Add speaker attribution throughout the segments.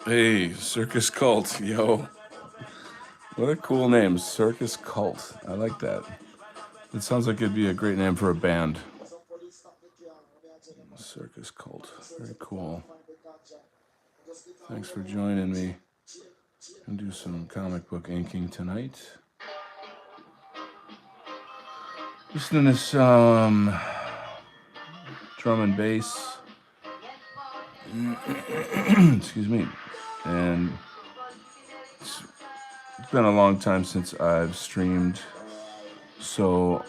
Speaker 1: Hey, Circus Cult, yo. What a cool name, Circus Cult. I like that. It sounds like it'd be a great name for a band. Circus Cult. Very cool. Thanks for joining me. And do some comic book inking tonight. Listening to some drum and bass. Excuse me. And it's been a long time since I've streamed, so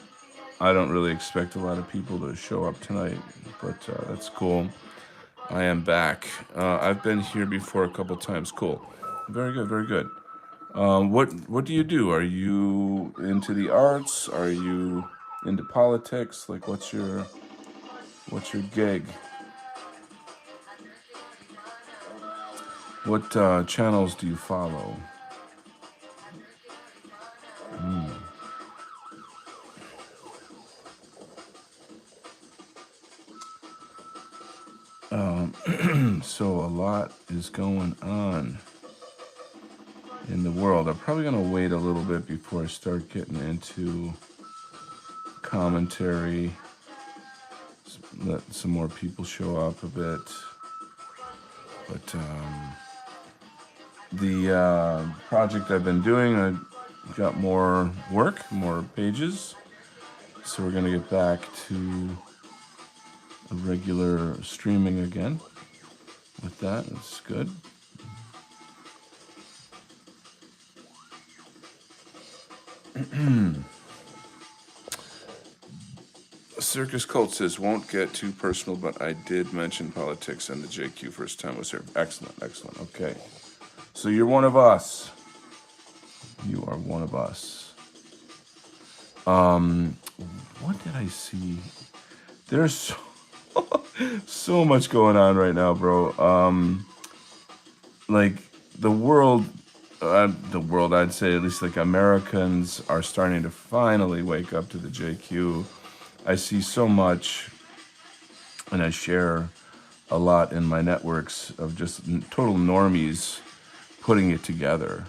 Speaker 1: I don't really expect a lot of people to show up tonight, but that's cool. I am back. I've been here before a couple times. Cool. Very good, very good. What do you do? Are you into the arts? Are you into politics? Like, what's your gig? What channels do you follow? So a lot is going on in the world. I'm probably gonna wait a little bit before I start getting into commentary. Let some more people show up a bit. But the project I've been doing, I got more work, more pages. So we're gonna get back to a regular streaming again. With that, it's good. Circus Cult says, won't get too personal, but I did mention politics and the JQ first time was here. Excellent, excellent. Okay. So you're one of us. You are one of us. What did I see? There's so much going on right now, bro. Like the world, I'd say at least like Americans are starting to finally wake up to the JQ. I see so much, and I share a lot in my networks of just total normies putting it together.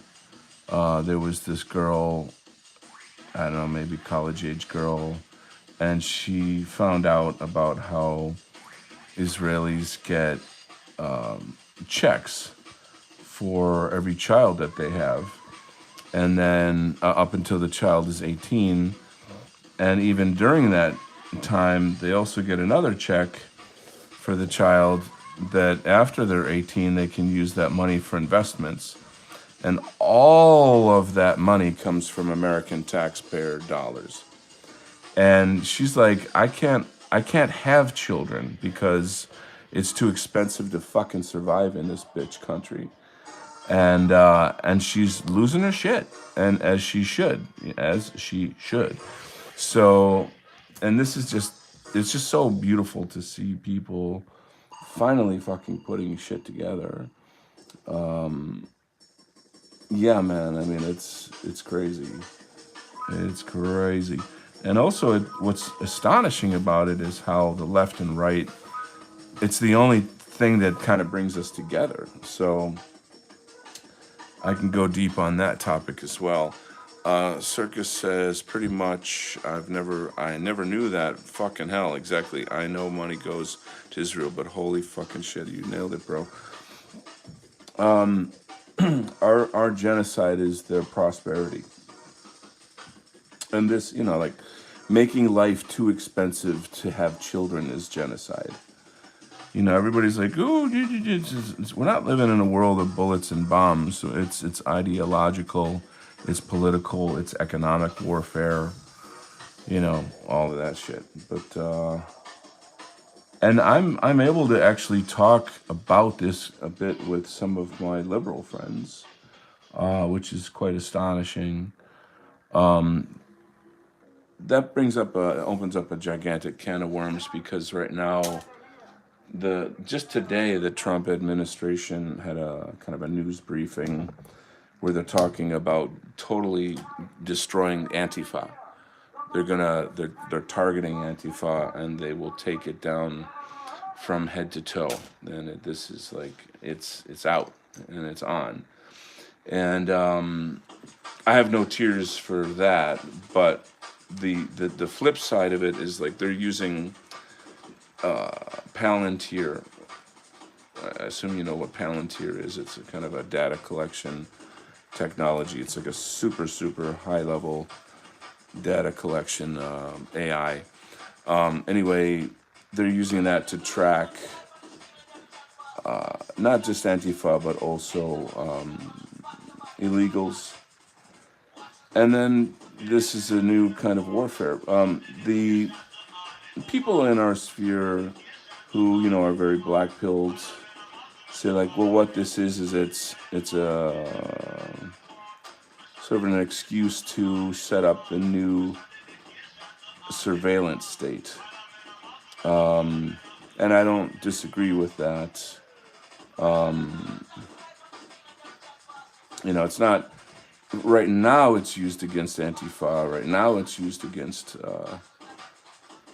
Speaker 1: There was this girl, I don't know, maybe college age girl, and she found out about how Israelis get checks for every child that they have. And then up until the child is 18. And even during that time, they also get another check for the child that after they're 18, they can use that money for investments. And all of that money comes from American taxpayer dollars. And she's like, I can't have children because it's too expensive to fucking survive in this bitch country. And she's losing her shit, and as she should. So, and this is just, it's just so beautiful to see people finally fucking putting shit together. Yeah, man. I mean, it's crazy. It's crazy. And also, what's astonishing about it is how the left and right, it's the only thing that kind of brings us together. So I can go deep on that topic as well. Circus says pretty much I never knew that. Fucking hell, exactly. I know money goes to Israel, but holy fucking shit, you nailed it, bro. Our genocide is their prosperity. And this, like making life too expensive to have children is genocide. Everybody's like, "Oh, we're not living in a world of bullets and bombs. So it's ideological, it's political, it's economic warfare. All of that shit." But and I'm able to actually talk about this a bit with some of my liberal friends, which is quite astonishing. That opens up a gigantic can of worms because right now just today, the Trump administration had a kind of a news briefing where they're talking about totally destroying Antifa. They're targeting Antifa and they will take it down from head to toe. And this is like it's out. and it's on. And I have no tears for that, but the flip side of it is like they're using Palantir. I assume you know what Palantir is. It's a kind of a data collection technology. It's like a super high level data collection AI. Anyway, they're using that to track not just Antifa but also illegals. And then this is a new kind of warfare. The people in our sphere who are very black pilled say like, well, what this is it's a sort of an excuse to set up a new surveillance state. And I don't disagree with that. It's not, right now it's used against Antifa, right now it's used against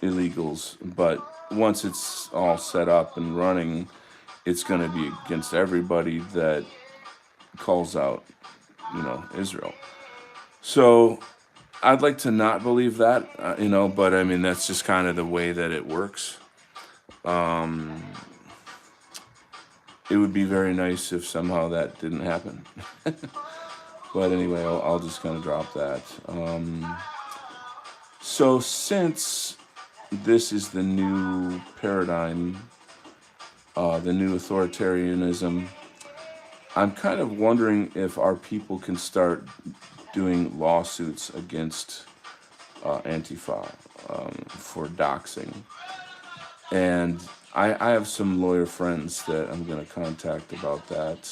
Speaker 1: illegals, but once it's all set up and running, it's going to be against everybody that calls out, Israel. So I'd like to not believe that, but I mean, that's just kind of the way that it works. It would be very nice if somehow that didn't happen. But anyway, I'll just kind of drop that. So since this is the new paradigm, the new authoritarianism, I'm kind of wondering if our people can start doing lawsuits against Antifa for doxing. And I have some lawyer friends that I'm going to contact about that.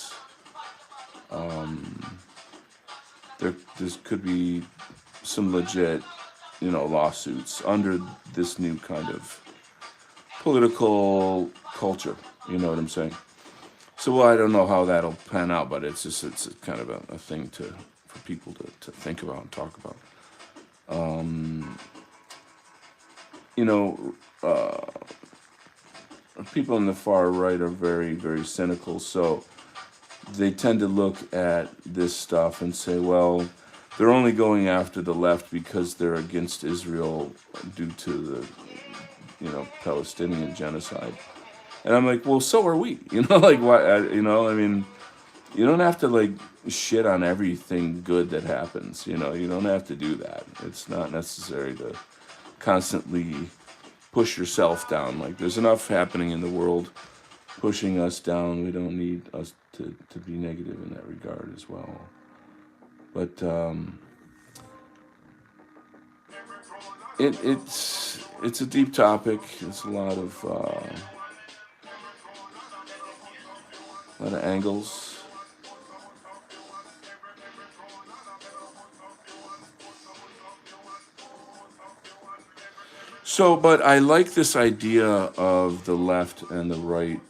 Speaker 1: There could be some legit, lawsuits under this new kind of political culture. You know what I'm saying? So, well, I don't know how that'll pan out, but it's a kind of a thing for people to think about and talk about. People on the far right are very, very cynical, so they tend to look at this stuff and say, well, they're only going after the left because they're against Israel due to the, Palestinian genocide. And I'm like, well, so are we. Like, why? I mean, you don't have to like shit on everything good that happens. You don't have to do that. It's not necessary to constantly push yourself down. Like, there's enough happening in the world pushing us down. We don't need us to be negative in that regard as well. But it's a deep topic. It's a lot of angles. So, but I like this idea of the left and the right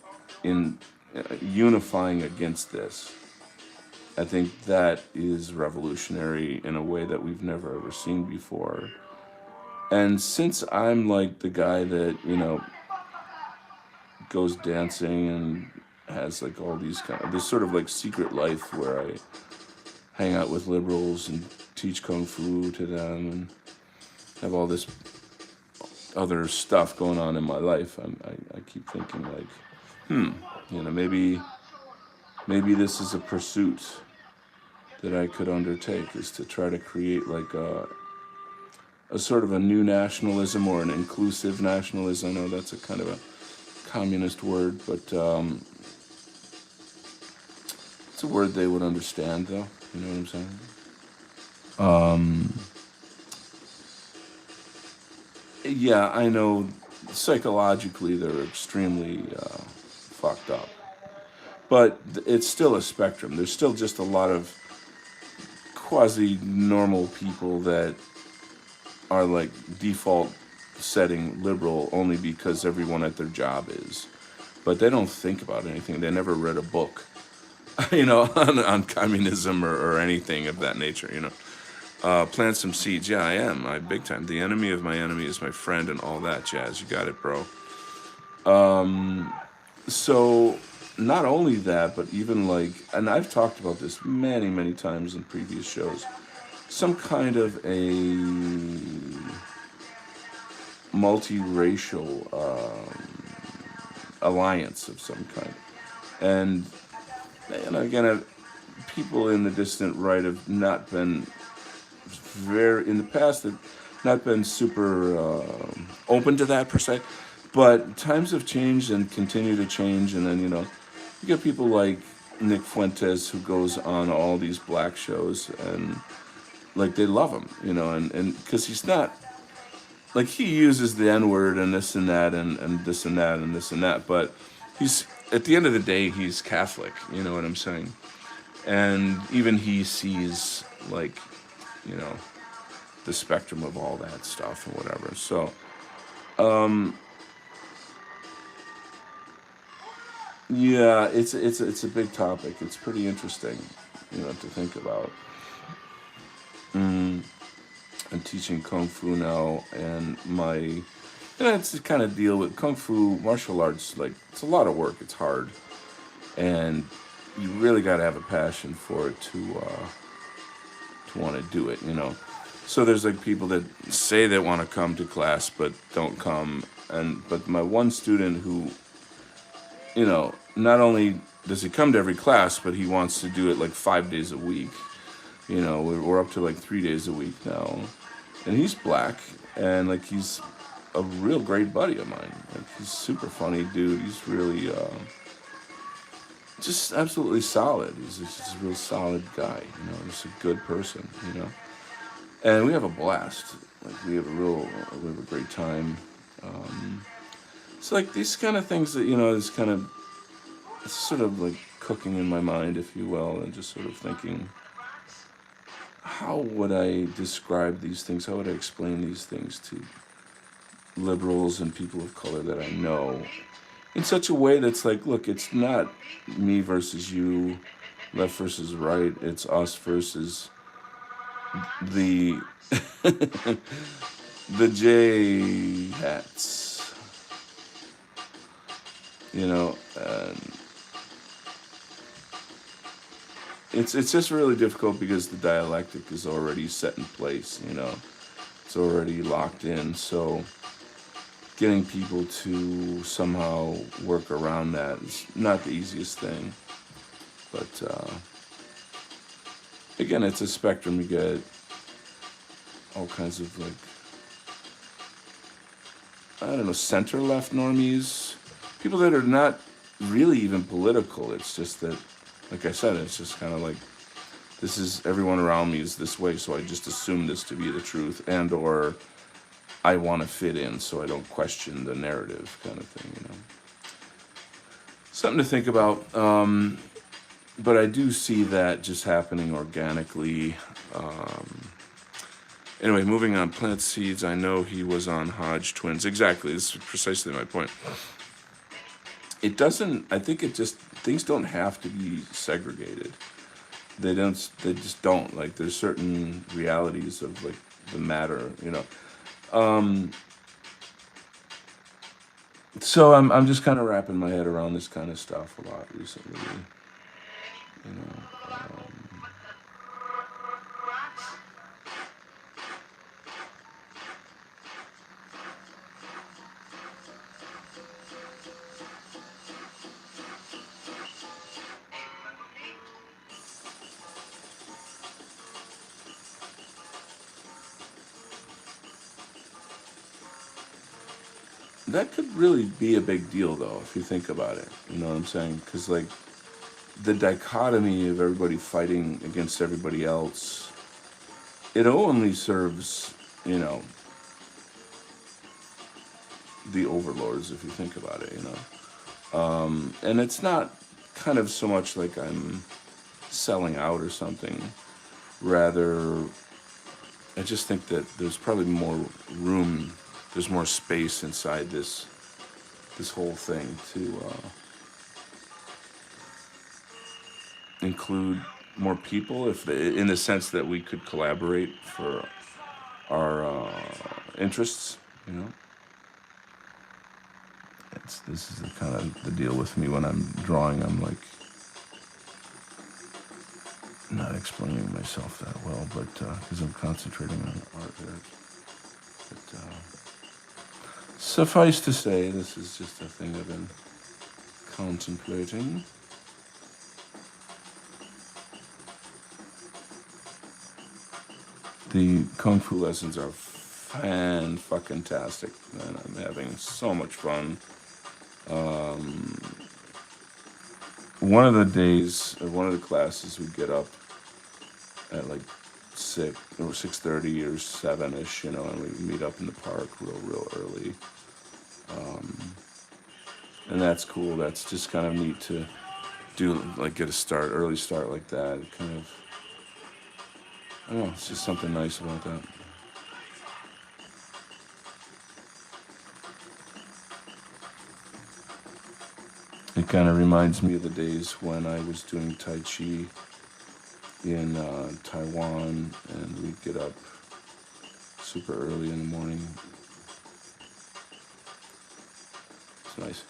Speaker 1: in unifying against this. I think that is revolutionary in a way that we've never ever seen before. And since I'm like the guy that, goes dancing and has like all these this sort of like secret life where I hang out with liberals and teach kung fu to them and have all this other stuff going on in my life, I keep thinking like, maybe this is a pursuit that I could undertake, is to try to create like a sort of a new nationalism or an inclusive nationalism. I know that's a kind of a communist word, but it's a word they would understand, though. You know what I'm saying? Yeah, I know psychologically they're extremely fucked up. But it's still a spectrum. There's still just a lot of quasi-normal people that are like default setting liberal only because everyone at their job is. But they don't think about anything. They never read a book, on communism or anything of that nature, Plant some seeds. Yeah, I am. Big time. The enemy of my enemy is my friend and all that jazz. You got it, bro. So not only that, but even like, and I've talked about this many, many times in previous shows, some kind of a multiracial alliance of some kind. And, again, people in the distant right have not been in the past, have not been super open to that per se. But times have changed and continue to change. And then, you get people like Nick Fuentes who goes on all these black shows and like they love him, and because he's not like he uses the N word and this and that and this and that and this and that, but he's at the end of the day he's Catholic, you know what I'm saying? And even he sees like, you know, the spectrum of all that stuff and whatever. So yeah, it's a big topic. It's pretty interesting, to think about. I'm teaching kung fu now, and it's to kind of deal with kung fu martial arts. Like it's a lot of work. It's hard, and you really got to have a passion for it to want to do it. So there's like people that say they want to come to class but don't come, but my one student who, not only does he come to every class, but he wants to do it like 5 days a week. We're up to like 3 days a week now, and he's black, and like he's a real great buddy of mine. Like he's super funny dude. He's really just absolutely solid. He's just a real solid guy. He's a good person. And we have a blast. Like we have a great time. It's like these kind of things that is kind of, it's sort of like cooking in my mind, if you will, and just sort of thinking, how would I describe these things? How would I explain these things to liberals and people of color that I know in such a way that's like, look, it's not me versus you, left versus right. It's us versus the the J hats, and it's just really difficult because the dialectic is already set in place, it's already locked in. So getting people to somehow work around that is not the easiest thing. But again, it's a spectrum. You get all kinds of like, I don't know, center left normies, people that are not really even political. It's just that, like I said, it's just kind of like, this is, everyone around me is this way, so I just assume this to be the truth, and or I want to fit in so I don't question the narrative kind of thing. Something to think about. But I do see that just happening organically. Anyway, moving on. Plant seeds. I know he was on Hodge Twins. Exactly. This is precisely my point. It doesn't. I think it just, things don't have to be segregated. They don't. They just don't. Like there's certain realities of like the matter. So I'm just kind of wrapping my head around this kind of stuff a lot recently. You know. That could really be a big deal, though, if you think about it. You know what I'm saying? Because, like, the dichotomy of everybody fighting against everybody else, it only serves, the overlords, if you think about it, And it's not kind of so much like I'm selling out or something. Rather, I just think that there's probably more room, there's more space inside this whole thing to include more people, in the sense that we could collaborate for our interests, this is the kind of the deal with me when I'm drawing. I'm like not explaining myself that well, but because I'm concentrating on art there. But suffice to say, this is just a thing I've been contemplating. The Kung Fu lessons are fan-fucking-tastic, man. I'm having so much fun. One of the days, or one of the classes, we get up at like 6:30 or 7ish, you know, and we meet up in the park real early. And that's cool. That's just kind of neat to do, like get a early start like that. It kind of, I don't know, it's just something nice about that. It kind of reminds me of the days when I was doing Tai Chi in Taiwan, and we'd get up super early in the morning. It's nice.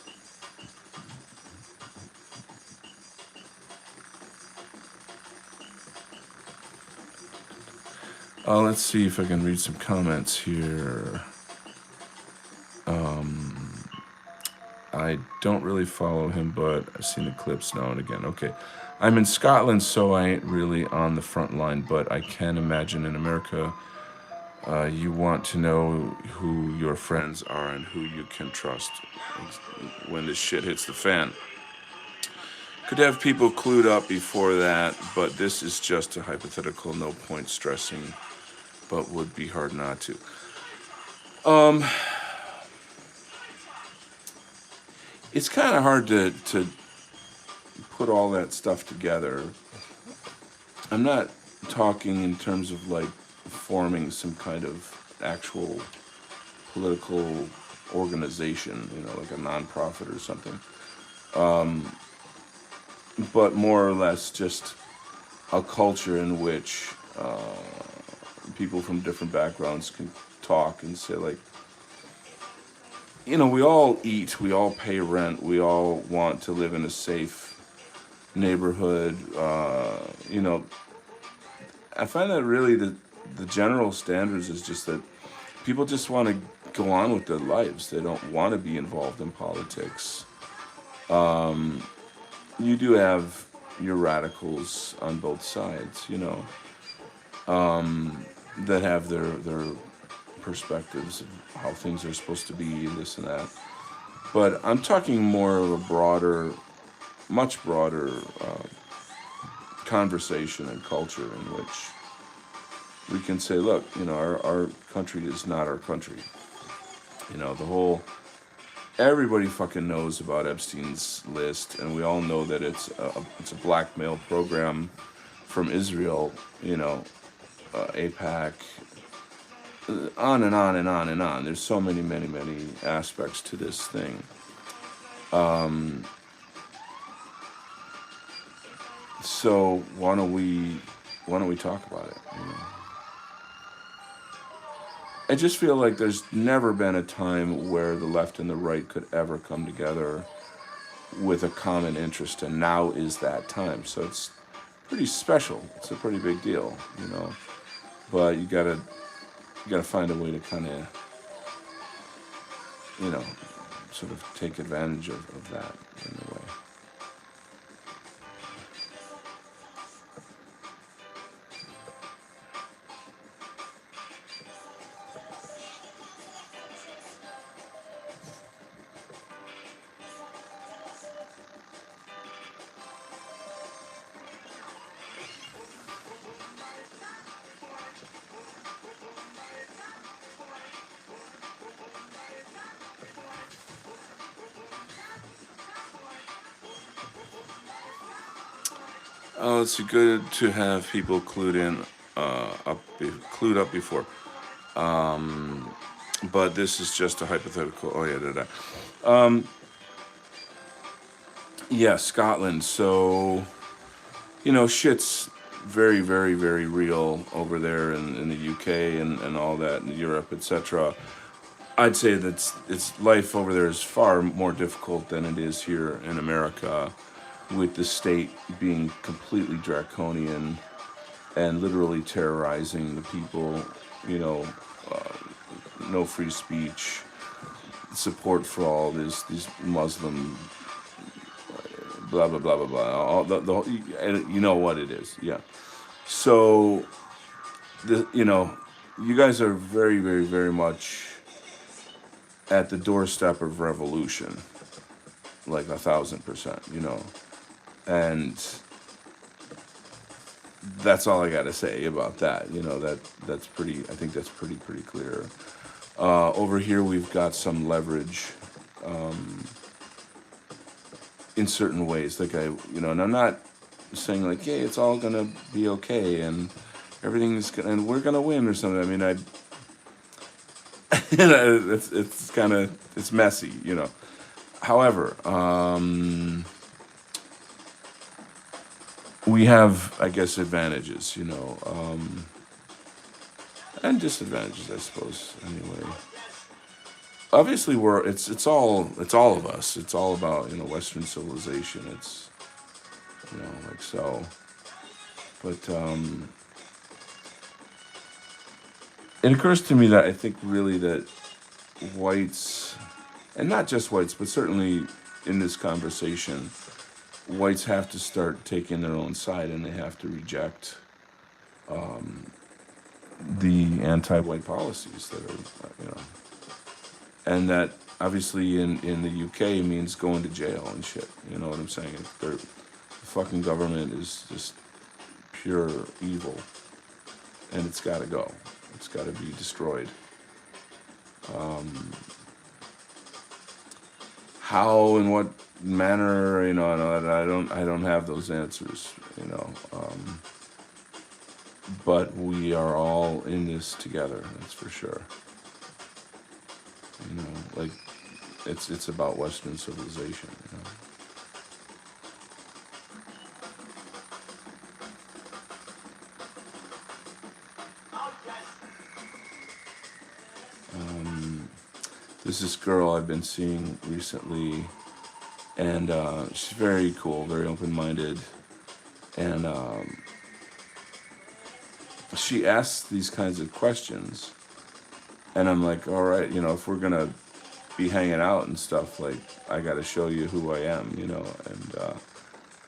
Speaker 1: Let's see if I can read some comments here. I don't really follow him, but I've seen the clips now and again. Okay. I'm in Scotland, so I ain't really on the front line, but I can imagine in America, you want to know who your friends are and who you can trust when this shit hits the fan. Could have people clued up before that, but this is just a hypothetical, no point stressing, but would be hard not to. It's kind of hard to put all that stuff together. I'm not talking in terms of like forming some kind of actual political organization, you know, like a nonprofit or something. But more or less just a culture in which people from different backgrounds can talk and say, like, you know, we all eat, we all pay rent, we all want to live in a safe neighborhood. You know, I find that really the general standards is just that people just want to go on with their lives. They don't want to be involved in politics. You do have your radicals on both sides, you know, that have their perspectives of how things are supposed to be and this and that. But I'm talking more of a broader, much broader conversation and culture in which we can say, look, you know, our country is not our country. You know, the whole, everybody fucking knows about Epstein's list, and we all know that it's a blackmail program from Israel, you know, AIPAC, on and on and on and on. There's so many aspects to this thing. So why don't we talk about it? You know? I just feel like there's never been a time where the left and the right could ever come together with a common interest, and now is that time. So it's pretty special. It's a pretty big deal, you know. But you gotta find a way to kind of, you know, sort of take advantage of that in a way. Oh, it's good to have people clued up before. But this is just a hypothetical. Oh yeah, yeah, Scotland. So, you know, shit's very real over there in the UK and all that, in Europe, etc. I'd say that it's life over there is far more difficult than it is here in America, with the state being completely draconian and literally terrorizing the people. You know, no free speech, support for all these Muslim blah blah blah blah blah. All and you know what it is, yeah. So you guys are very very very much at the doorstep of revolution, like 1,000%. And that's all I got to say about that. That's pretty. I think that's pretty clear. Over here, we've got some leverage in certain ways. Like and I'm not saying like, hey, it's all gonna be okay and everything's gonna, and we're gonna win or something. I mean, it's kind of it's messy. However, we have, I guess, advantages, and disadvantages, I suppose. Anyway, obviously, it's all of us. It's all about Western civilization. It's like so, but it occurs to me that I think really that whites, and not just whites, but certainly in this conversation, whites have to start taking their own side, and they have to reject the anti-white policies that are, and that obviously in the UK means going to jail and shit. You know what I'm saying? The fucking government is just pure evil, and it's got to go. It's got to be destroyed. How and what manner, I don't have those answers, but we are all in this together. That's for sure. Like it's about Western civilization. There's this girl I've been seeing recently, and she's very cool, very open-minded, and she asks these kinds of questions, and I'm like, all right, if we're gonna be hanging out and stuff, like, I gotta show you who I am, and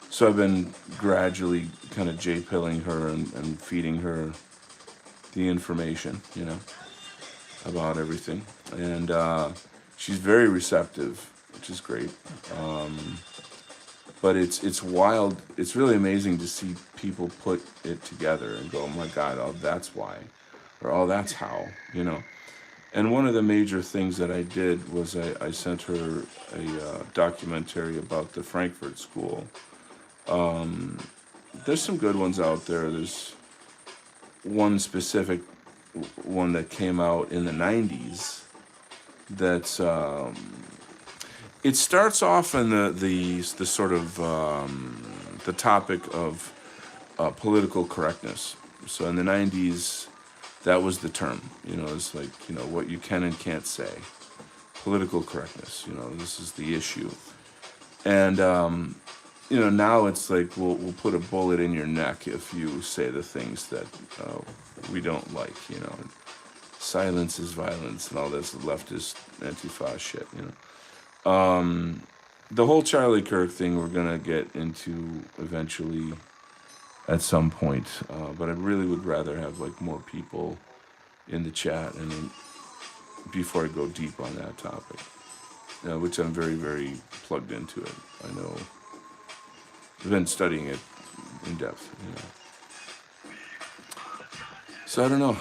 Speaker 1: so I've been gradually kind of J-pilling her and feeding her the information, about everything, and she's very receptive, which is great. But it's wild. It's really amazing to see people put it together and go, "Oh my God, oh that's why," or "Oh that's how," And one of the major things that I did was I sent her a documentary about the Frankfurt School. There's some good ones out there. There's one specific one that came out in the 90s that's it starts off in the sort of the topic of political correctness. So in the 90s, that was the term. It's like what you can and can't say, political correctness. This is the issue, and now it's like we'll put a bullet in your neck if you say the things that we don't like. Silence is violence and all this leftist Antifa shit. The whole Charlie Kirk thing we're gonna get into eventually at some point, but I really would rather have like more people in the chat and before I go deep on that topic, which I'm very very plugged into it. I know I've been studying it in depth. So I don't know.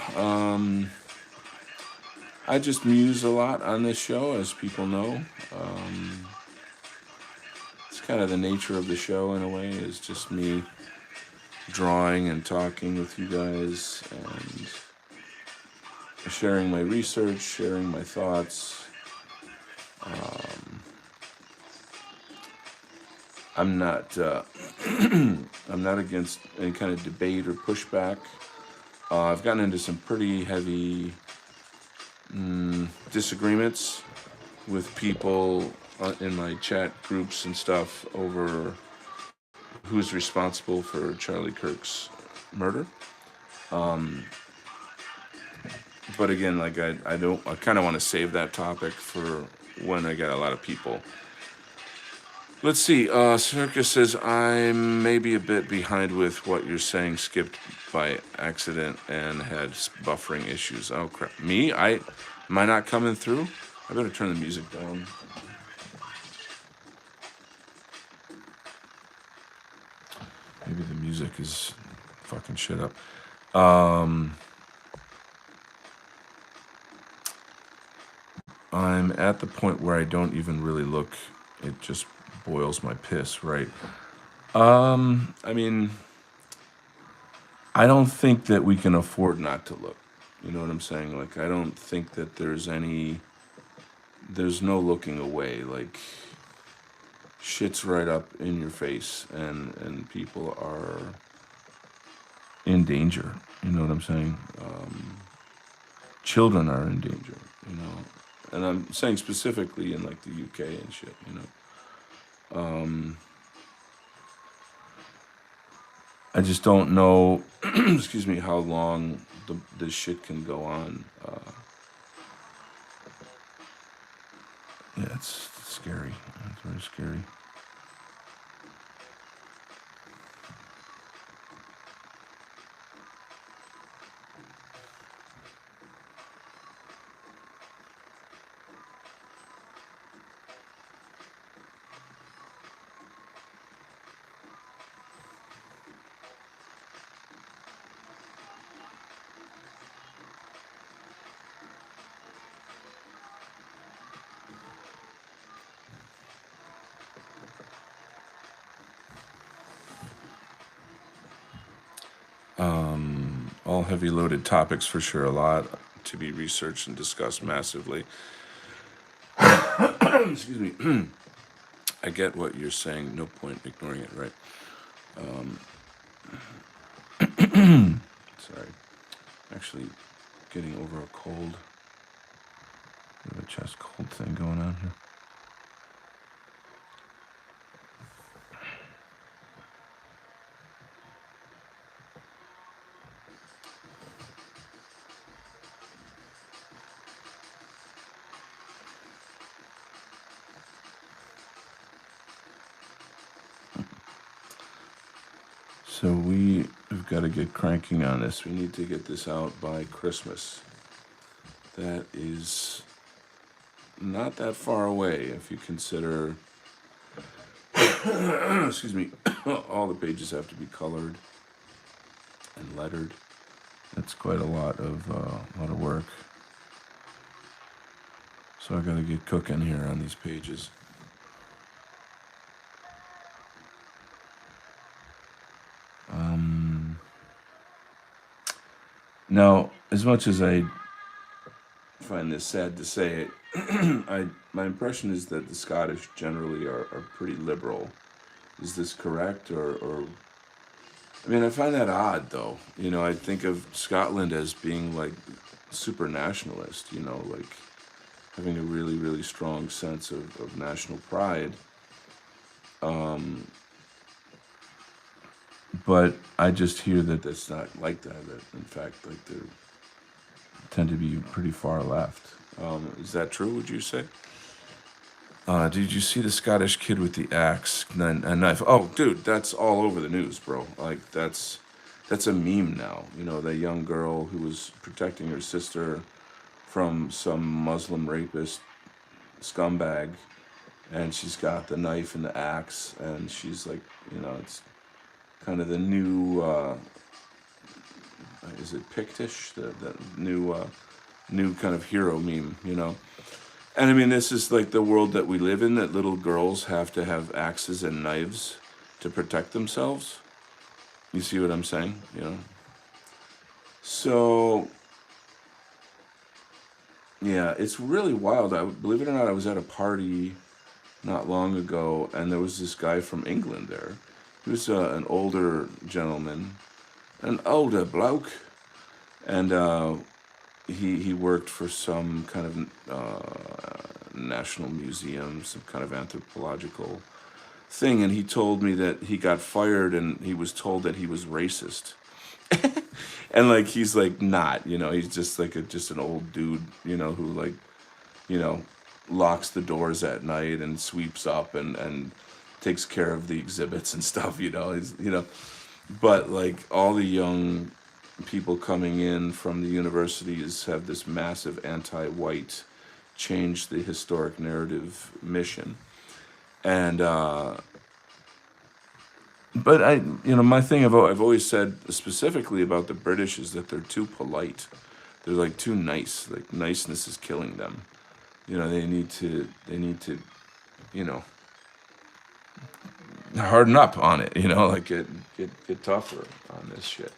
Speaker 1: I just muse a lot on this show, as people know. It's kind of the nature of the show in a way, is just me drawing and talking with you guys and sharing my research, sharing my thoughts. I'm not I'm not against any kind of debate or pushback. I've gotten into some pretty heavy disagreements with people in my chat groups and stuff over who's responsible for Charlie Kirk's murder. But again, like I kind of want to save that topic for when I get a lot of people. Let's see. Circus says I'm maybe a bit behind with what you're saying. Skipped by accident and had buffering issues. Oh crap! Me? Am I not coming through? I better turn the music down. Maybe the music is fucking shit up. I'm at the point where I don't even really look. It just boils my piss, right? I mean, I don't think that we can afford not to look. You know what I'm saying? Like, I don't think that there's no looking away. Like, shit's right up in your face, and people are in danger. You know what I'm saying? Children are in danger. You know, and I'm saying specifically in like the UK and shit. You know. I just don't know, excuse me, how long this shit can go on. Yeah, it's scary. It's very scary. All heavy loaded topics for sure. A lot to be researched and discussed massively. Excuse me. I get what you're saying. No point ignoring it, right? Sorry. Actually, getting over a cold. We have a chest cold thing going on here. So we've got to get cranking on this. We need to get this out by Christmas. That is not that far away if you consider, excuse me, all the pages have to be colored and lettered. That's quite a lot of work. So I got to get cooking here on these pages. Now, as much as I find this sad to say it, my impression is that the Scottish generally are pretty liberal. Is this correct, or I mean, I find that odd though. You know, I think of Scotland as being like super nationalist. You know, like having a really really strong sense of national pride. But I just hear that it's not like that. That in fact, like they tend to be pretty far left. Is that true? Would you say? Did you see the Scottish kid with the axe and knife? Oh, dude, that's all over the news, bro. Like that's a meme now. You know, that young girl who was protecting her sister from some Muslim rapist scumbag, and she's got the knife and the axe, and she's like, you know, it's kind of the new. Is it Pictish? The new kind of hero meme, you know. And I mean, this is like the world that we live in, that little girls have to have axes and knives to protect themselves. You see what I'm saying? You know? So, yeah, it's really wild. Believe it or not, I was at a party not long ago, and there was this guy from England there. He was an older gentleman, an older bloke. And he worked for some kind of national museum, some kind of anthropological thing, and he told me that he got fired and he was told that he was racist. And like he's like not, he's just like just an old dude, who like, you know, locks the doors at night and sweeps up and takes care of the exhibits and stuff, but like all the young people coming in from the universities have this massive anti-white change the historic narrative mission. And but my thing I've always said specifically about the British is that they're too polite. They're like too nice. Like niceness is killing them. They need to you know harden up on it. Like get tougher on this shit.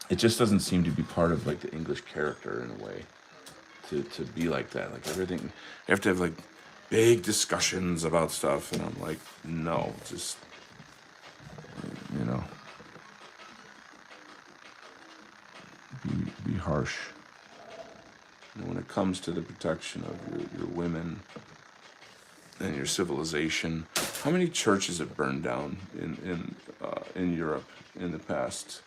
Speaker 1: It just doesn't seem to be part of like the English character in a way to be like that. Like everything, you have to have like big discussions about stuff, and I'm like, no, just you know, be harsh. When it comes to the protection of your women and your civilization, how many churches have burned down in Europe in the past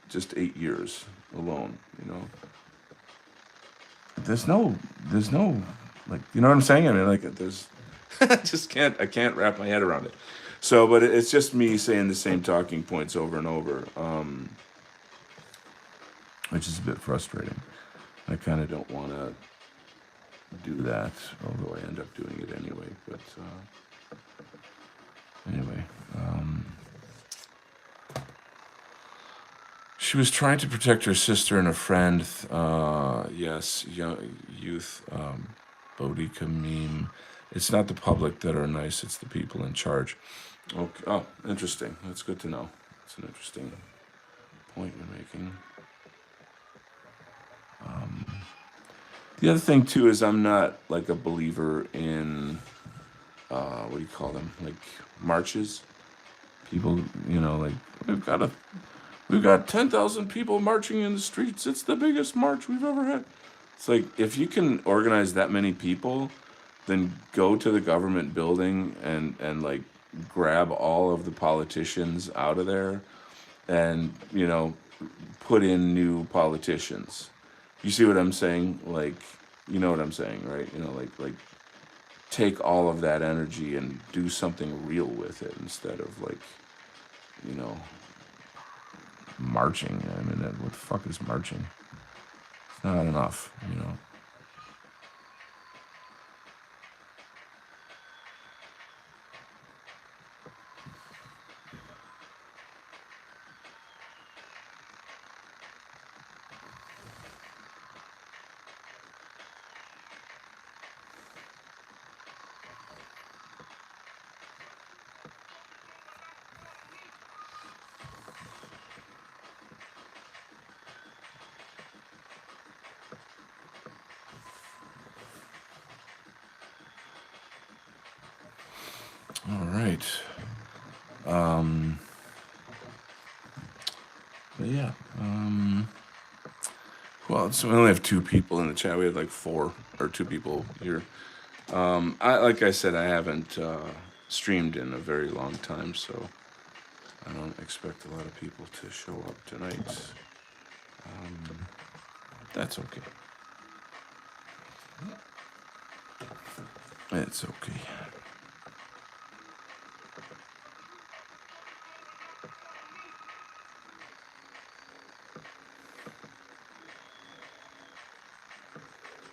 Speaker 1: just 8 years alone? There's no like, you know what I'm saying? I mean, like, there's I can't wrap my head around it. So, but it's just me saying the same talking points over and over, which is a bit frustrating. I kind of don't want to do that, although I end up doing it anyway. But anyway, she was trying to protect her sister and a friend. Yes, youth. Boudica meme. It's not the public that are nice, it's the people in charge. Okay. Oh, interesting. That's good to know. It's an interesting point you're making. The other thing too is I'm not like a believer in what do you call them? Like marches. People, like we've got 10,000 people marching in the streets. It's the biggest march we've ever had. It's like if you can organize that many people, then go to the government building and like grab all of the politicians out of there and put in new politicians. You see what I'm saying? Like, you know what I'm saying, right? Like take all of that energy and do something real with it instead of like, marching. I mean, what the fuck is marching? It's not enough. All right. But yeah. Well, so we only have 2 people in the chat. We had like 4 or 2 people here. Like I said, I haven't streamed in a very long time, so I don't expect a lot of people to show up tonight. That's okay. It's okay.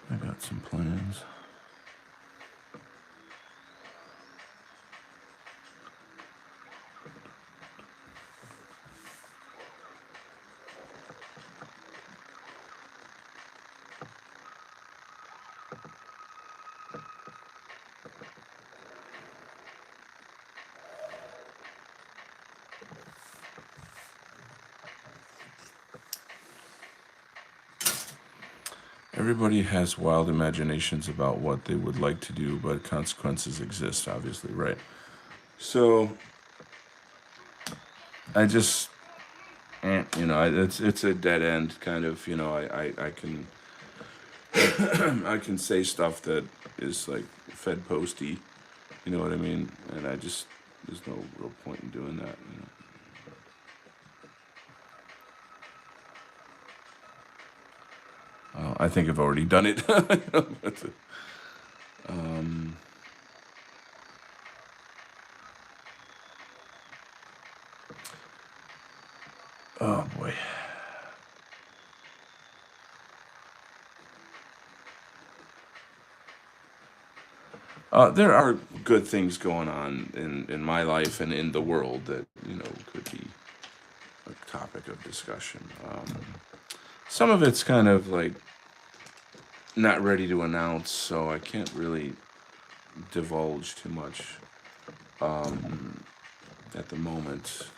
Speaker 1: I got some plans. Everybody has wild imaginations about what they would like to do, but consequences exist, obviously, right? So, I just, it's a dead end kind of. I can I can say stuff that is like Fed posty. You know what I mean? And I just there's no real point in doing that. I think I've already done it. um, oh boy. There are good things going on in my life and in the world that could be a topic of discussion. Some of it's kind of like not ready to announce, so I can't really divulge too much at the moment.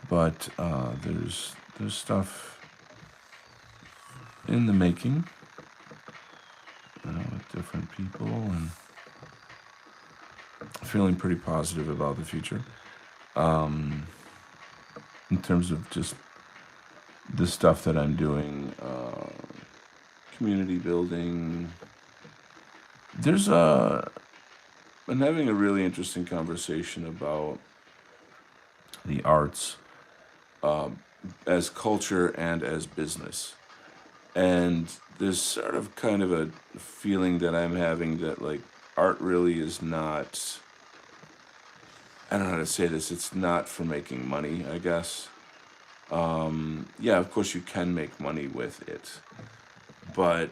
Speaker 1: But there's stuff in the making, with different people, and feeling pretty positive about the future. In terms of just the stuff that I'm doing, community building. I'm having a really interesting conversation about the arts as culture and as business. And there's sort of kind of a feeling that I'm having that like art really is not, I don't know how to say this, it's not for making money, I guess. Yeah, of course you can make money with it, but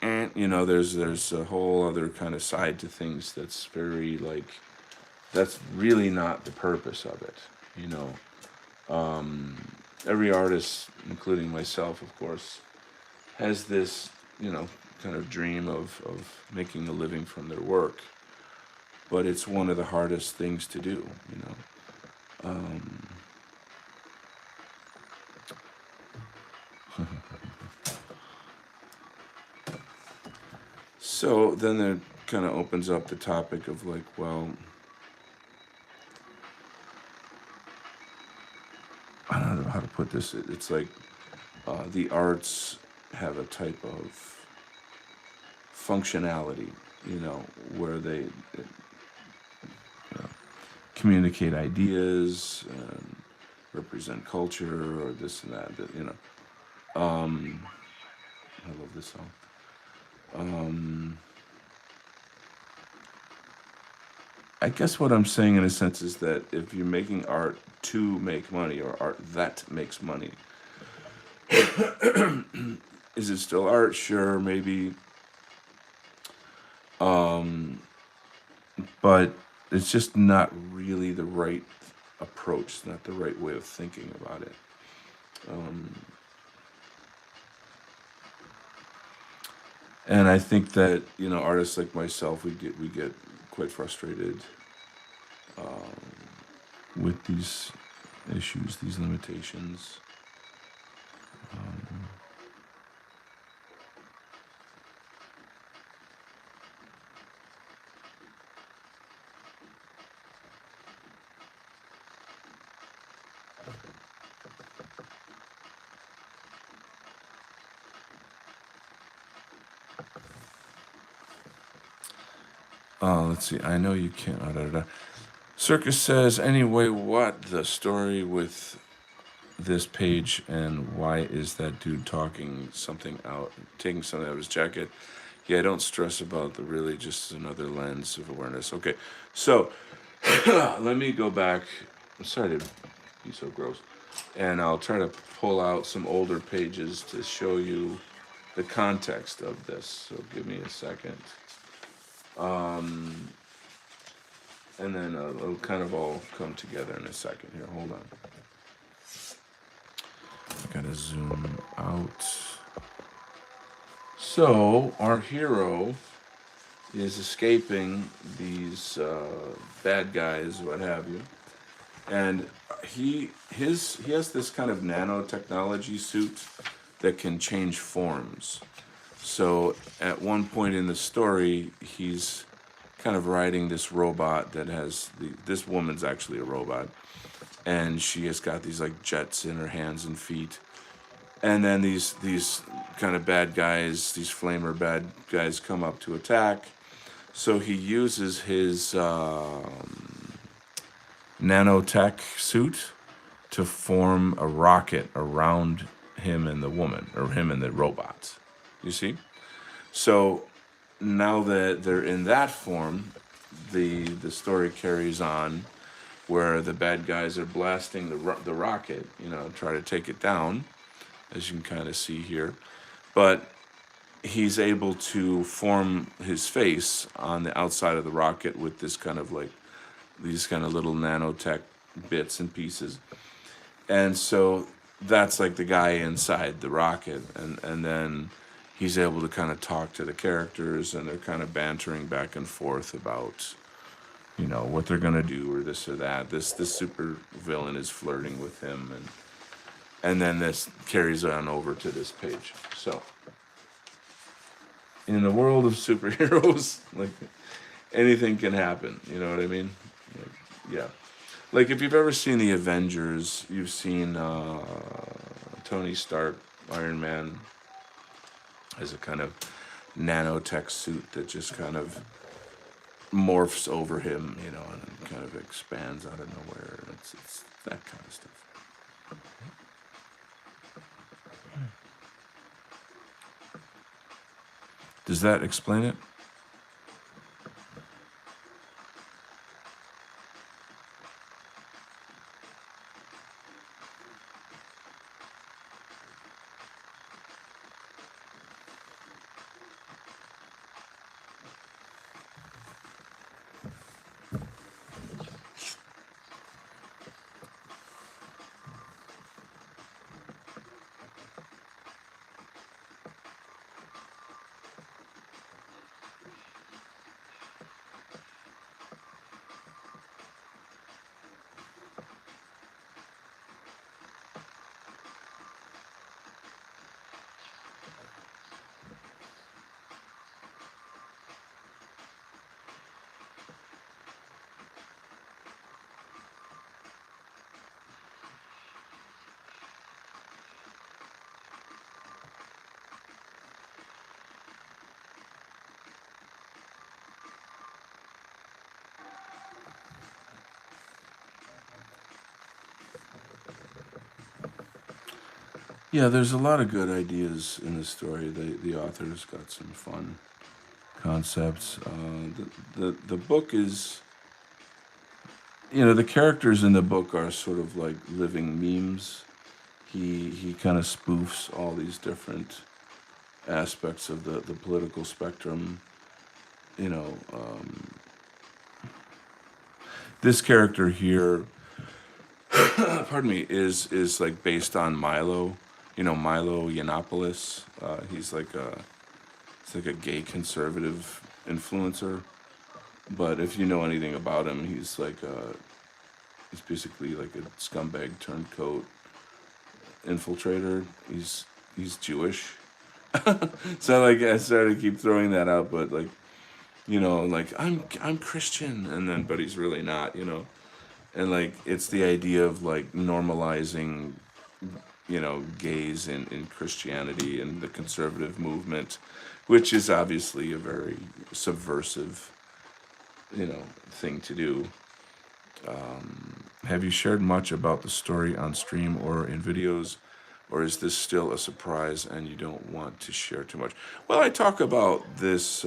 Speaker 1: there's a whole other kind of side to things that's very like that's really not the purpose of it. You know, every artist, including myself, of course, has this kind of dream of making a living from their work, but it's one of the hardest things to do. Um, so then it kind of opens up the topic of like, well, I don't know how to put this. It's like the arts have a type of functionality, where they communicate ideas and represent culture. Or this and that. I love this song. I guess what I'm saying in a sense is that if you're making art to make money or art that makes money, is it still art? Sure, maybe. Um, but it's just not really the right approach. It's not the right way of thinking about it. Um, and I think that artists like myself, we get quite frustrated with these issues, these limitations. Um, let's see. I know you can't. Circus says, anyway, what the story with this page and why is that dude taking something out of his jacket? Yeah, don't stress about the really, just another lens of awareness. Okay, so let me go back. I'm sorry to be so gross. And I'll try to pull out some older pages to show you the context of this. So give me a second. And then it'll kind of all come together in a second. Here, hold on. I gotta zoom out. So our hero is escaping these bad guys, what have you, and he has this kind of nanotechnology suit that can change forms. So at one point in the story, he's kind of riding this robot that has this woman's actually a robot, and she has got these like jets in her hands and feet. And then these kind of bad guys, these flamer bad guys, come up to attack. So he uses his nanotech suit to form a rocket around him and the woman, or him and the robots. You see? So now that they're in that form, the story carries on where the bad guys are blasting the rocket, try to take it down, as you can kind of see here. But he's able to form his face on the outside of the rocket with this kind of like these kind of little nanotech bits and pieces. And so that's like the guy inside the rocket. And then he's able to kind of talk to the characters, and they're kind of bantering back and forth about, what they're going to do or this or that. This super villain is flirting with him. And then this carries on over to this page. So in the world of superheroes, like anything can happen. You know what I mean? Like, yeah. Like if you've ever seen the Avengers, you've seen Tony Stark, Iron Man, has a kind of nanotech suit that just kind of morphs over him, and kind of expands out of nowhere. It's that kind of stuff. Does that explain it? Yeah, there's a lot of good ideas in the story. The author's got some fun concepts. The book is, the characters in the book are sort of like living memes. He kind of spoofs all these different aspects of the political spectrum. You know, this character here, pardon me, is like based on Milo. Milo Yiannopoulos. He's like a gay conservative influencer. But if you know anything about him, he's basically like a scumbag turncoat infiltrator. He's Jewish. So like I started to keep throwing that out, but like like I'm Christian, and then but he's really not, and like it's the idea of like normalizing gays in Christianity and the conservative movement, which is obviously a very subversive thing to do. Have you shared much about the story on stream or in videos, or is this still a surprise and you don't want to share too much? Well, I talk about this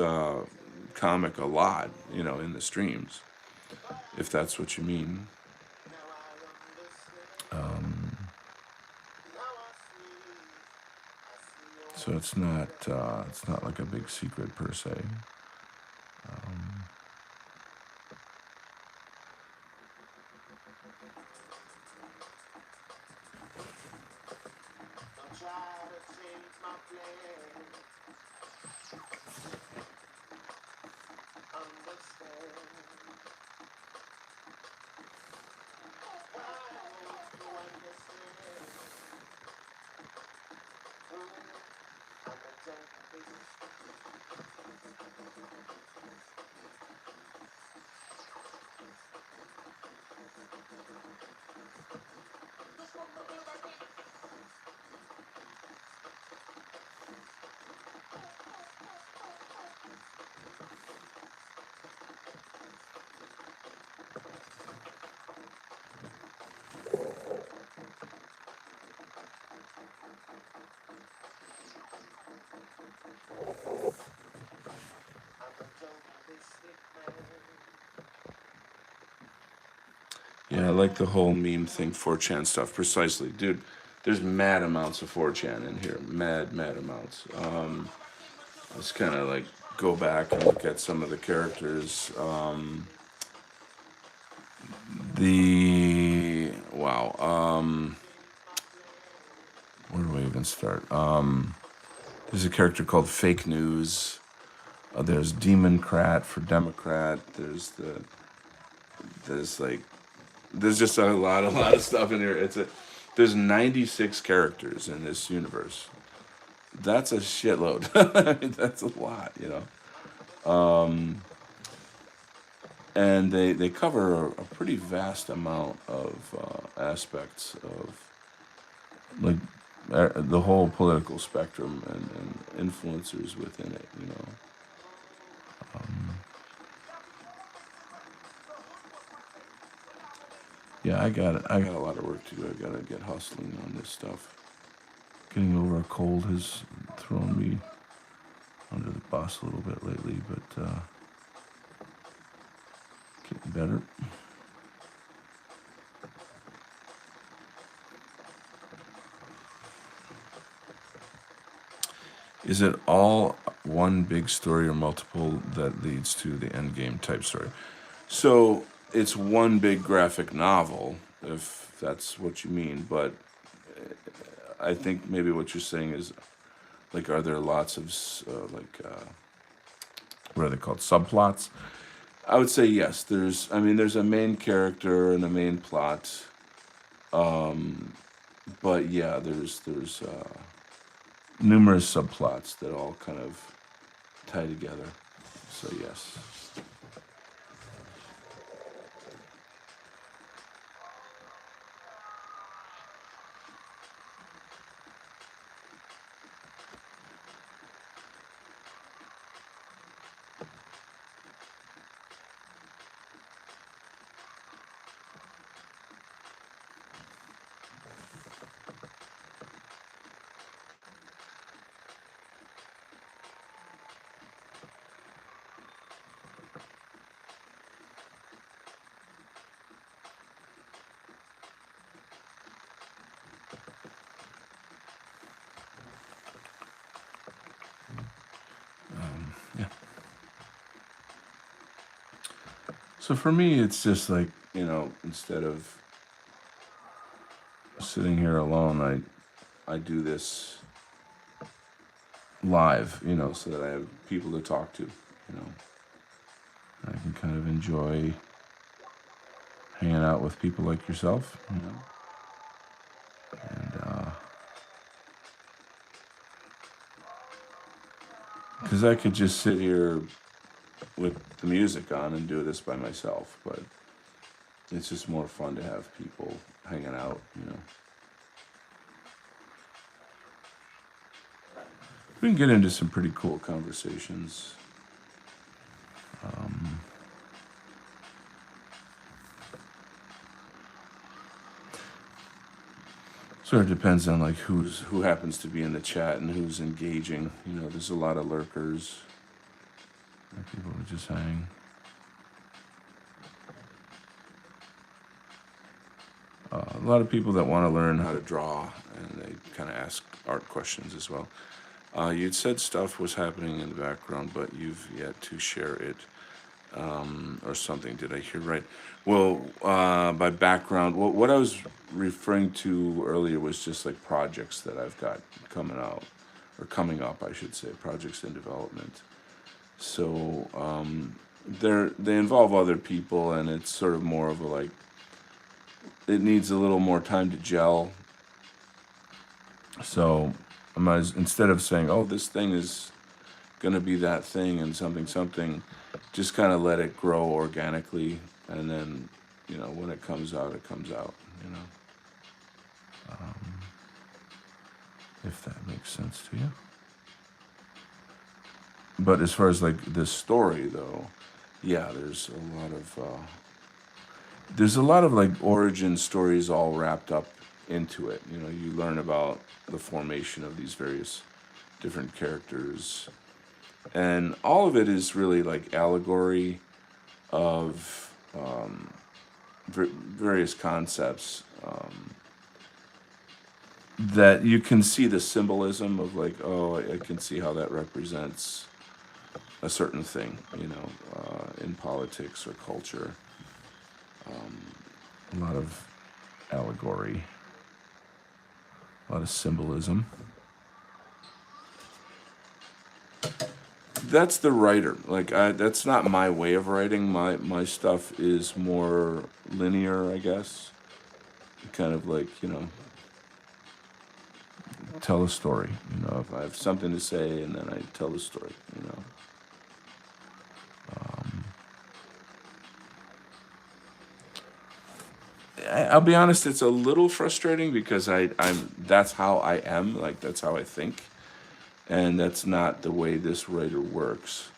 Speaker 1: comic a lot, in the streams, if that's what you mean. So it's not like a big secret per se. Yeah, I like the whole meme thing, 4chan stuff. Precisely, dude. There's mad amounts of 4chan in here. Mad amounts. Let's kind of like go back and look at some of the characters. The wow. Where do I even start? There's a character called Fake News. There's Democrat for Democrat. There's like there's just a lot of stuff in here. There's 96 characters in this universe. That's a shitload. I mean, that's a lot, you know. And they cover a pretty vast amount of aspects of like the whole political spectrum and influencers within it, you know. Yeah, I got a lot of work to do. I gotta get hustling on this stuff. Getting over a cold has thrown me under the bus a little bit lately, but getting better. Is it all one big story or multiple that leads to the end game type story? So it's one big graphic novel, if that's what you mean. But I think maybe what you're saying is like, are there lots of what are they called, subplots? I would say yes. There's a main character and a main plot, but yeah, there's numerous subplots that all kind of tie together. So yes. Yeah. So for me, it's just like, instead of sitting here alone, I do this live, so that I have people to talk to, you know. I can kind of enjoy hanging out with people like yourself, and because I could just sit here with the music on and do this by myself, but it's just more fun to have people hanging out, We can get into some pretty cool conversations. Sort of depends on like who happens to be in the chat and who's engaging. There's a lot of lurkers. People who just hang. A lot of people that want to learn how to draw, and they kind of ask art questions as well. You'd said stuff was happening in the background, but you've yet to share it, or something. Did I hear right? Well, by background, what I was referring to earlier was just like projects that I've got coming out, or coming up, I should say, projects in development. So they involve other people, and it's sort of more of a like, it needs a little more time to gel. So instead of saying, "Oh, this thing is gonna be that thing," and something, just kind of let it grow organically, and then when it comes out, it comes out. If that makes sense to you. But as far as like this story, though, yeah, there's a lot of like origin stories all wrapped up into it. You learn about the formation of these various different characters, and all of it is really like allegory of various concepts that you can see the symbolism of, like, oh, I can see how that represents a certain thing, in politics or culture. A lot of allegory, a lot of symbolism. That's the writer. Like, that's not my way of writing. My stuff is more linear, I guess. Kind of like, tell a story. If I have something to say, and then I tell the story. I'll be honest, it's a little frustrating because that's how I am, like that's how I think, and that's not the way this writer works.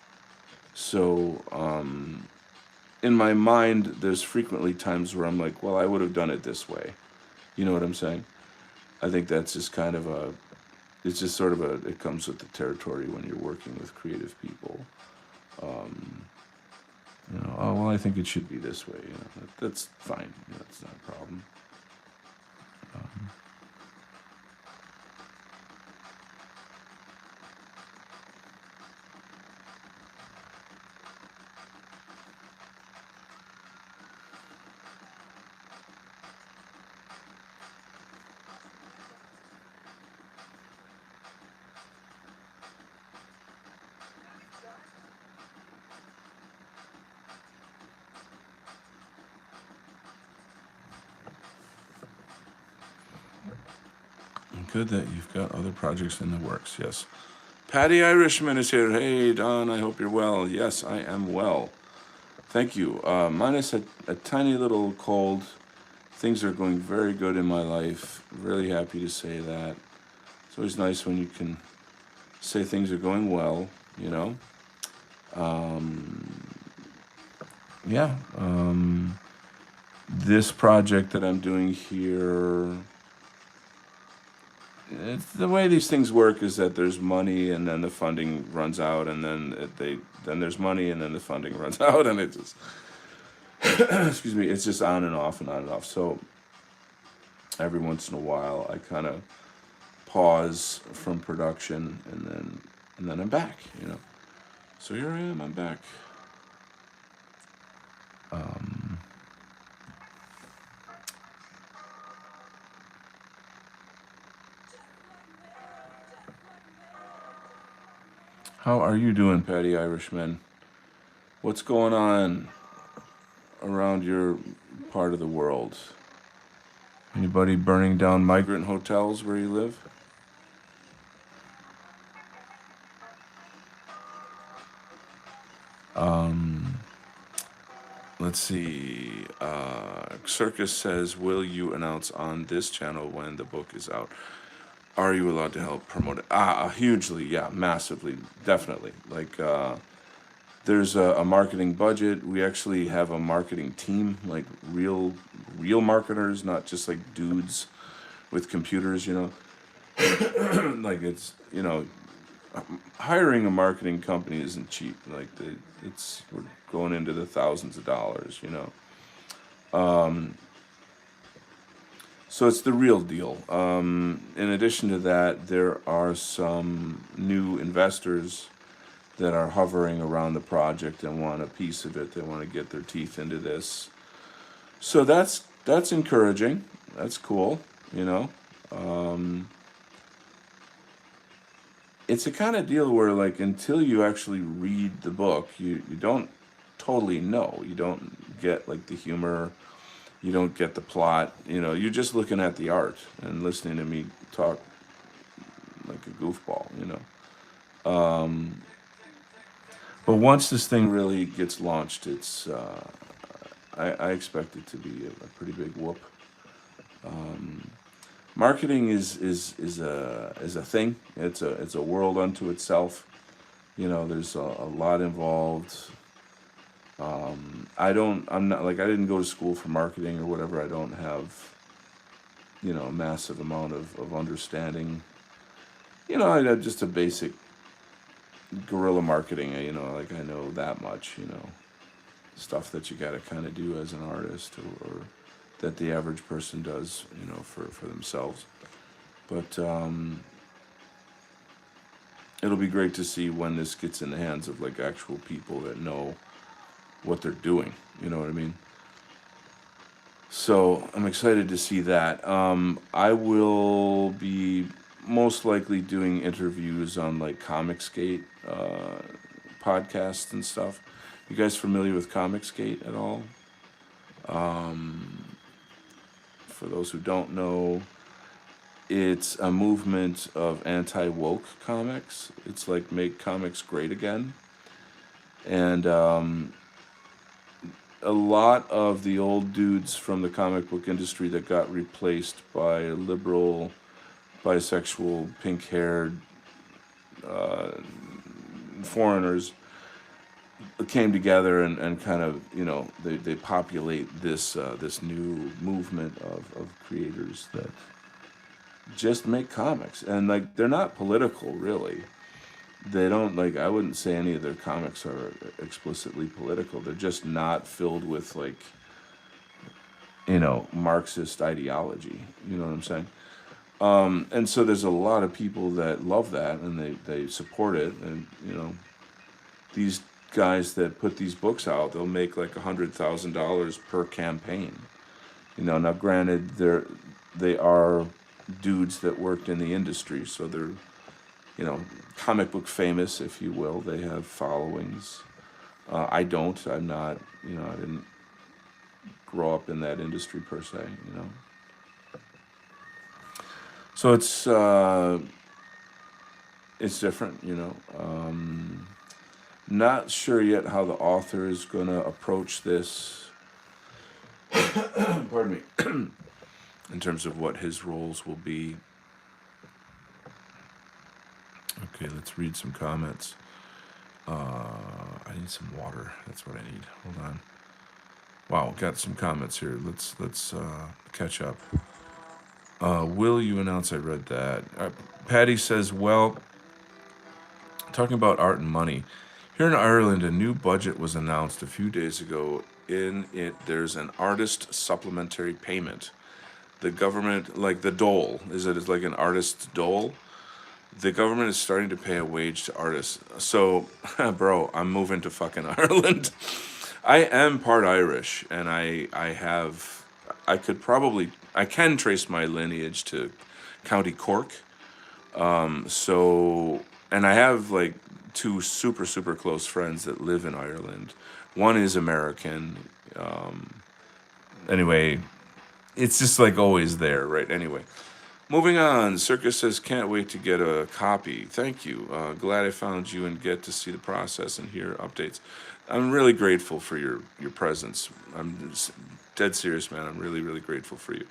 Speaker 1: So in my mind, there's frequently times where I'm like, well, I would have done it this way. You know what I'm saying? I think that's just kind of it's just sort of it comes with the territory when you're working with creative people. Oh, well, I think it should be this way. That's fine. That's not a problem. Good that you've got other projects in the works, yes. Patty Irishman is here. Hey, Don, I hope you're well. Yes, I am well. Thank you. Minus a tiny little cold. Things are going very good in my life. Really happy to say that. It's always nice when you can say things are going well, Yeah. This project that I'm doing here, it's the way these things work is that there's money and then the funding runs out, and then there's money and then the funding runs out, and it just excuse me, it's just on and off and on and off. So every once in a while I kind of pause from production, and then I'm back, So here I am, I'm back. How are you doing, Patty Irishman? What's going on around your part of the world? Anybody burning down migrant hotels where you live? Let's see. Circus says, will you announce on this channel when the book is out? Are you allowed to help promote it? Hugely, yeah, massively, definitely. Like, there's a marketing budget. We actually have a marketing team, like real marketers, not just like dudes with computers, Like, it's, hiring a marketing company isn't cheap. Like, we're going into the thousands of dollars, So it's the real deal. In addition to that, there are some new investors that are hovering around the project and want a piece of it. They want to get their teeth into this. So that's encouraging. That's cool, It's a kind of deal where, like, until you actually read the book, you don't totally know. You don't get, like, the humor. You don't get the plot. You're just looking at the art and listening to me talk like a goofball, But once this thing really gets launched, it's I expect it to be a pretty big whoop. Marketing is a thing. It's a world unto itself. There's a lot involved. I didn't go to school for marketing or whatever. I don't have, a massive amount of understanding just a basic guerrilla marketing. Like I know that much. Stuff that you got to kind of do as an artist, or that the average person does. For themselves. But it'll be great to see when this gets in the hands of like actual people that know what they're doing. You know what I mean? So I'm excited to see that. I will be most likely doing interviews on like Comicsgate podcasts and stuff. You guys familiar with Comicsgate at all? For those who don't know, it's a movement of anti-woke comics. It's like make comics great again. And a lot of the old dudes from the comic book industry that got replaced by liberal, bisexual, pink-haired foreigners came together and kind of, they populate this new movement of creators that just make comics. And like they're not political really. They don't, like, I wouldn't say any of their comics are explicitly political. They're just not filled with like Marxist ideology. You know what I'm saying? And so there's a lot of people that love that and they support it. And these guys that put these books out, they'll make like $100,000 per campaign. Now granted, they are dudes that worked in the industry, so they're comic book famous, if you will. They have followings. I don't. I'm not. I didn't grow up in that industry per se. So it's different. Not sure yet how the author is going to approach this. Pardon me. In terms of what his roles will be. Okay, let's read some comments. I need some water. That's what I need. Hold on. Wow, got some comments here. Let's catch up. Will you announce I read that? Patty says, well, talking about art and money. Here in Ireland, a new budget was announced a few days ago. In it, there's an artist supplementary payment. The government, like the dole, is it like an artist's dole? The government is starting to pay a wage to artists. So, bro, I'm moving to fucking Ireland. I am part Irish, and I can trace my lineage to County Cork. And I have like two super, super close friends that live in Ireland. One is American. Anyway, it's just like always there, right? Anyway. Moving on, Circus says, can't wait to get a copy. Thank you. Glad I found you and get to see the process and hear updates. I'm really grateful for your presence. I'm dead serious, man. I'm really, really grateful for you.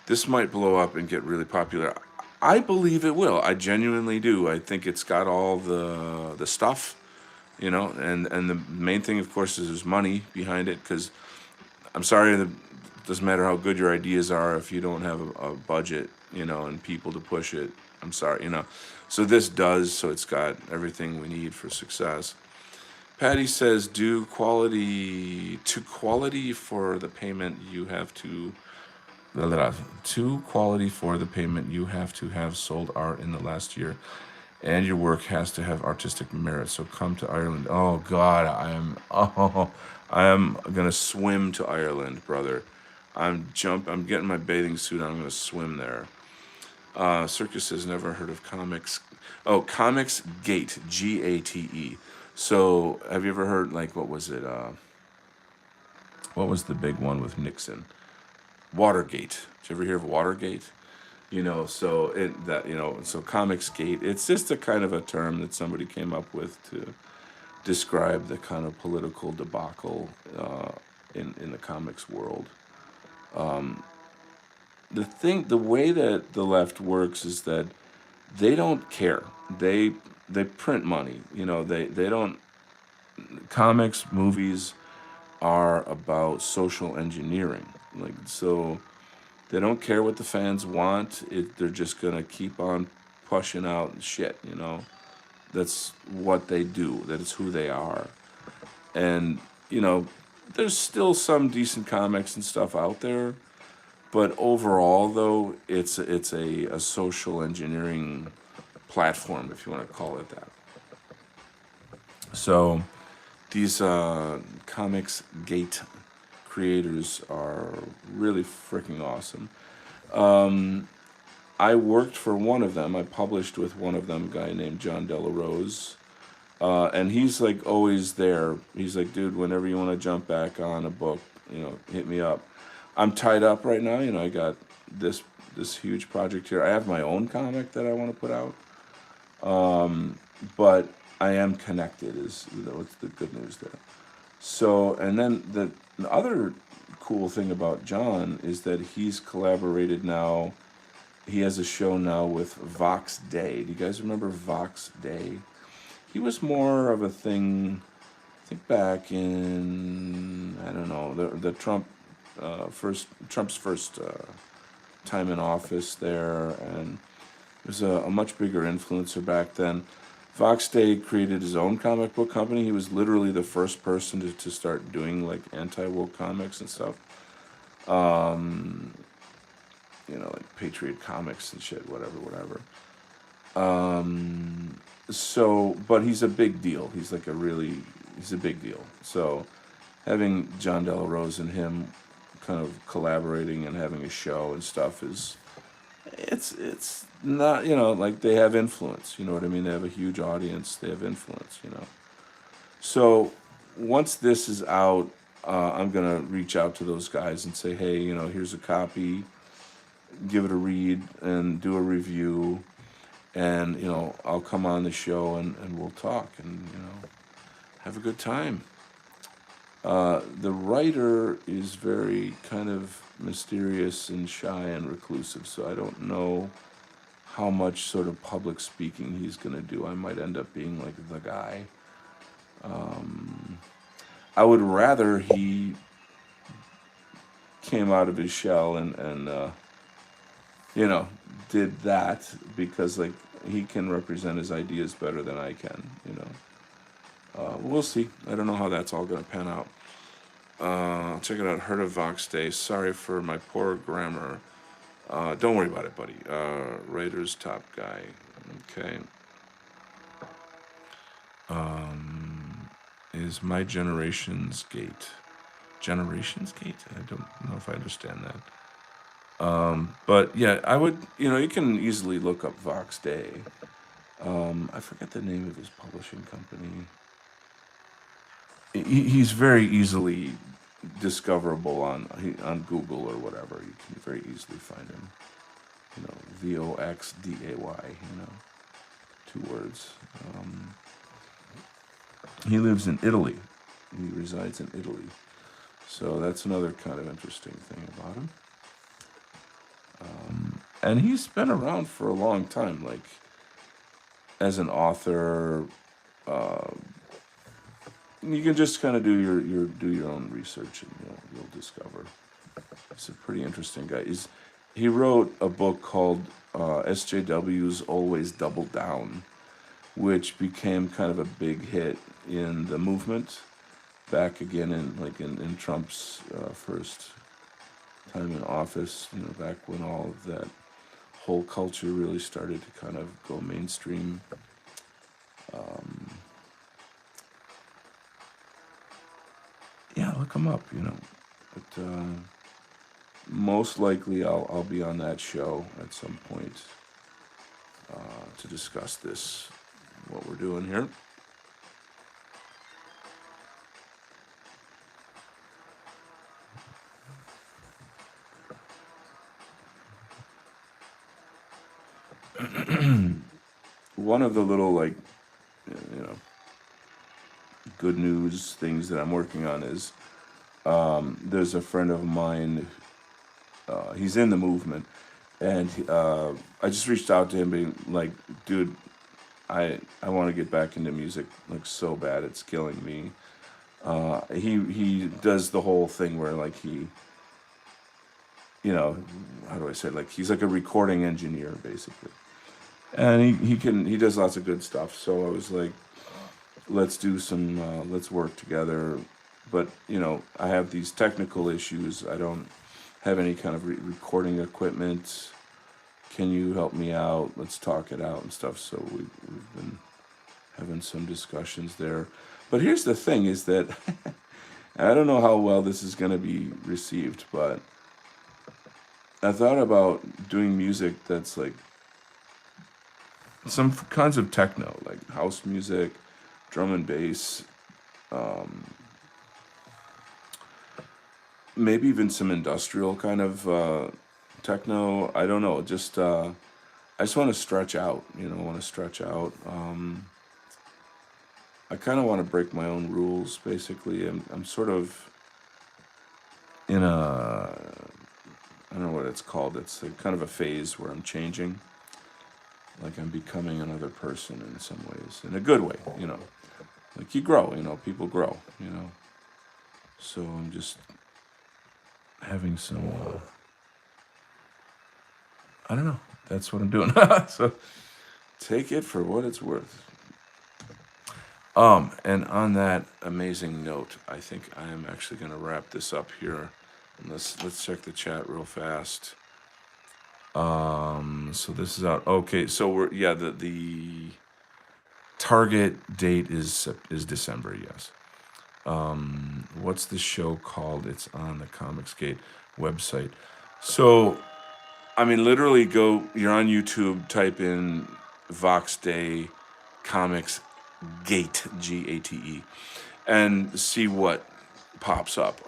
Speaker 1: This might blow up and get really popular. I believe it will. I genuinely do. I think it's got all the stuff, and the main thing, of course, is there's money behind it, because I'm sorry, it doesn't matter how good your ideas are if you don't have a budget, and people to push it. I'm sorry, So this does, so it's got everything we need for success. Patty says, to quality for the payment you have to... To quality for the payment you have to have sold art in the last year, and your work has to have artistic merit. So come to Ireland. Oh God, I am gonna swim to Ireland, brother. I'm getting my bathing suit on. I'm gonna swim there. Circus has never heard of comics. Oh, Comicsgate, Gate. So have you ever heard, like, what was it? What was the big one with Nixon? Watergate. Did you ever hear of Watergate? So Comicsgate, it's just a kind of a term that somebody came up with to describe the kind of political debacle in the comics world. The way that the left works is that they don't care. They print money. They don't. Comics, movies are about social engineering. So they don't care what the fans want. They're just gonna keep on pushing out shit. That's what they do. That is who they are. And you know, there's still some decent comics and stuff out there, but overall, though, it's a social engineering platform, if you want to call it that. So these comics gate creators are really freaking awesome. I worked for one of them. I published with one of them, a guy named John Delarose. And he's like always there. He's like, dude, whenever you want to jump back on a book, hit me up. I'm tied up right now. I got this huge project here. I have my own comic that I want to put out. But I am connected, is what's the good news there. So, and then the other cool thing about John is that he's collaborated now. He has a show now with Vox Day. Do you guys remember Vox Day? He was more of a thing, I think back in, I don't know, the Trump's first time in office there, and he was a much bigger influencer back then. Vox Day created his own comic book company. He was literally the first person to start doing like anti-woke comics and stuff. Like Patriot Comics and shit, whatever. So, but he's a big deal. He's a big deal. So having John Delarose and him kind of collaborating and having a show and stuff it's not, like they have influence, you know what I mean? They have a huge audience, they have influence, So once this is out, I'm going to reach out to those guys and say, hey, here's a copy, give it a read and do a review. And, I'll come on the show and we'll talk and, have a good time. The writer is very kind of mysterious and shy and reclusive, so I don't know how much sort of public speaking he's going to do. I might end up being like the guy. I would rather he came out of his shell and did that, because like he can represent his ideas better than I can. We'll see. I don't know how that's all going to pan out. I'll check it out. Heard of Vox Day. Sorry for my poor grammar. Don't worry about it, buddy. Raiders top guy. Okay. Is My Generation's Gate. Generation's Gate? I don't know if I understand that. But yeah, I would, you can easily look up Vox Day. I forget the name of his publishing company. He's very easily discoverable on Google or whatever. You can very easily find him. Voxday. 2 words. He lives in Italy. He resides in Italy. So that's another kind of interesting thing about him. And he's been around for a long time, like as an author. You can just kind of do your own research and you'll discover. He's a pretty interesting guy. He wrote a book called SJW's Always Double Down, which became kind of a big hit in the movement back again in Trump's first time in office, back when all of that whole culture really started to kind of go mainstream. Yeah, look him up, But most likely I'll be on that show at some point to discuss this, what we're doing here. One of the little good news things that I'm working on is there's a friend of mine, he's in the movement, and I just reached out to him being like, dude, I want to get back into music like so bad, it's killing me. He does the whole thing where like he, how do I say it? Like he's like a recording engineer basically. and he does lots of good stuff. So I was like, let's do some let's work together. But I have these technical issues. I don't have any kind of recording equipment. Can you help me out? Let's talk it out and stuff. So we've been having some discussions there. But here's the thing: is that I don't know how well this is going to be received, but I thought about doing music that's like some kinds of techno, like house music, drum and bass, maybe even some industrial kind of techno. I don't know. I just want to stretch out. I want to stretch out. I kind of want to break my own rules. Basically, I'm sort of in a, I don't know what it's called. It's kind of a phase where I'm changing. Like I'm becoming another person in some ways, in a good way. Like you grow. People grow. So I'm just having some. I don't know. That's what I'm doing. So take it for what it's worth. And on that amazing note, I think I am actually going to wrap this up here. And let's check the chat real fast. So this is out. Okay, so the target date is December. Yes. What's the show called? It's on the Comicsgate website. So I mean, literally you're on YouTube, type in Vox Day Comics Gate, Gate, and see what pops up.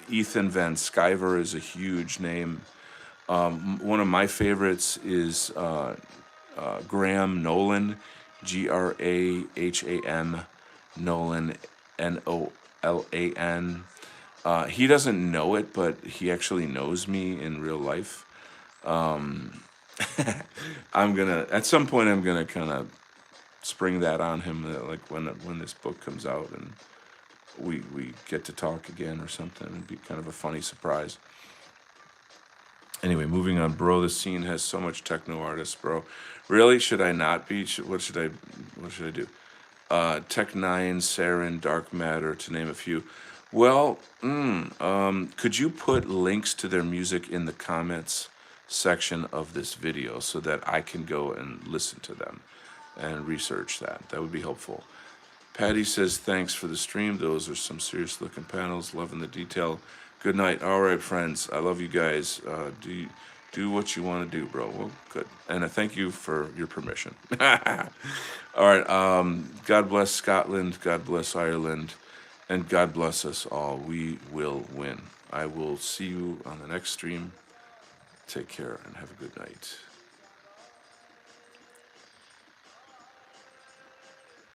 Speaker 1: Ethan Van Sciver is a huge name. One of my favorites is Graham Nolan, Graham Nolan, Nolan. He doesn't know it, but he actually knows me in real life. At some point I'm gonna kind of spring that on him, like when this book comes out and we get to talk again or something. It'd be kind of a funny surprise. Anyway, moving on, bro. The scene has so much techno artists, bro. Really? Should I not be? What should I do? Tech Nine, Saren, Dark Matter, to name a few. Well, could you put links to their music in the comments section of this video so that I can go and listen to them and research that? That would be helpful. Patty says, thanks for the stream. Those are some serious looking panels. Loving the detail. Good night. All right, friends. I love you guys. Do what you want to do, bro. Well, good. And I thank you for your permission. All right. God bless Scotland. God bless Ireland. And God bless us all. We will win. I will see you on the next stream. Take care and have a good night.